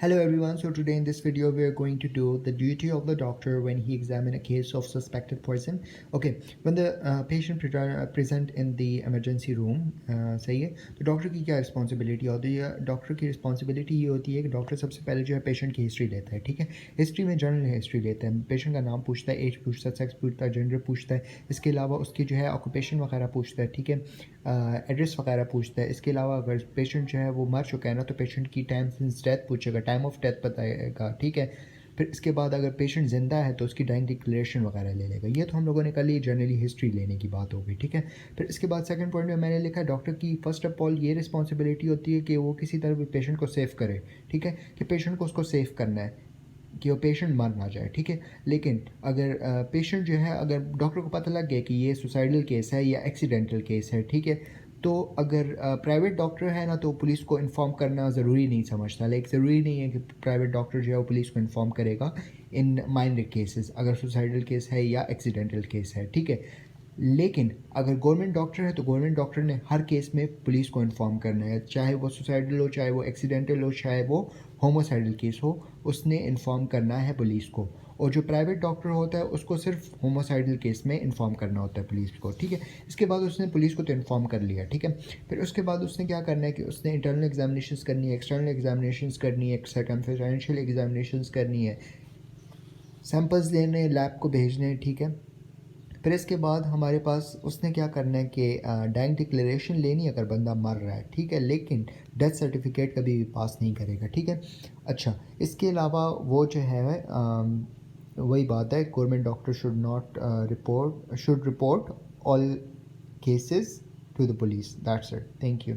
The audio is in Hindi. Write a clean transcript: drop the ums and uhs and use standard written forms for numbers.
Hello everyone, so today in this video we are going to do the duty of the doctor when he examine a case of suspected poison. Okay, when the present in the emergency room, सही है, तो डॉक्टर की क्या रिस्पॉन्सिबिलिटी होती है? डॉक्टर की रिस्पॉन्सिबिलिटी ये होती है कि डॉक्टर सबसे पहले जो है पेशेंट की हिस्ट्री लेता है, ठीक है। हिस्ट्री में जनरल हिस्ट्री लेता है, पेशेंट का नाम पूछता है, एज पूछता है, सेक्स पूछता है, जेंडर पूछता है, इसके अलावा उसकी जो है ऑक्यूपेशन वगैरह पूछता है, ठीक है, एड्रेस वगैरह पूछता है। इसके अलावा अगर पेशेंट जो है वो मर चुका है ना, तो पेशेंट की टाइम सिंस डेथ पूछेगा, टाइम ऑफ डेथ बताएगा, ठीक है। फिर इसके बाद अगर पेशेंट ज़िंदा है तो उसकी डाइंग डिक्लेरेशन वगैरह ले लेगा। ये तो हम लोगों ने कल ही जनरली हिस्ट्री लेने की बात हो गई, ठीक है। फिर इसके बाद सेकंड पॉइंट में मैंने लिखा डॉक्टर की फर्स्ट ऑफ ऑल ये रिस्पॉन्सिबिलिटी होती है कि वो किसी तरह भी पेशेंट को सेव करे, ठीक है, कि पेशेंट को उसको सेव करना है कि वो पेशेंट मर ना जाए, ठीक है। लेकिन अगर पेशेंट जो है, अगर डॉक्टर को पता लग गया कि ये सुसाइडल केस है या एक्सीडेंटल केस है, ठीक है, तो अगर प्राइवेट डॉक्टर है ना, तो पुलिस को इन्फॉर्म करना ज़रूरी नहीं समझता। लाइक ज़रूरी नहीं है कि प्राइवेट डॉक्टर जो है वो पुलिस को इन्फॉर्म करेगा इन माइनर केसेस, अगर सुसाइडल केस है या एक्सीडेंटल केस है, ठीक है। लेकिन अगर गवर्नमेंट डॉक्टर है तो गवर्नमेंट डॉक्टर ने हर केस में पुलिस को इन्फॉर्म करना है, चाहे वो सुसाइडल हो, चाहे वो एक्सीडेंटल हो, चाहे वो होमोसाइडल केस हो, उसने इन्फॉर्म करना है पुलिस को। और जो प्राइवेट डॉक्टर होता है उसको सिर्फ होमोसाइडल केस में इन्फॉर्म करना होता है पुलिस को, ठीक है। इसके बाद उसने पुलिस को तो इन्फॉर्म कर लिया, ठीक है। फिर उसके बाद उसने क्या करना है कि उसने इंटरनल एग्जामिनेशंस करनी है, एक्सटर्नल एग्जामिनेशंस करनी है, सर्कमफरेंशियल एग्जामिनेशंस करनी है, सैंपल्स लेने, लैब को भेजने, ठीक है। फिर इसके बाद हमारे पास उसने क्या करना है कि डाइंग डिक्लेरेशन लेनी है अगर बंदा मर रहा है, ठीक है, लेकिन डेथ सर्टिफिकेट कभी भी पास नहीं करेगा, ठीक है। अच्छा, इसके अलावा वो जो है वही बात है, government doctor should report all cases to the police. That's it, thank you.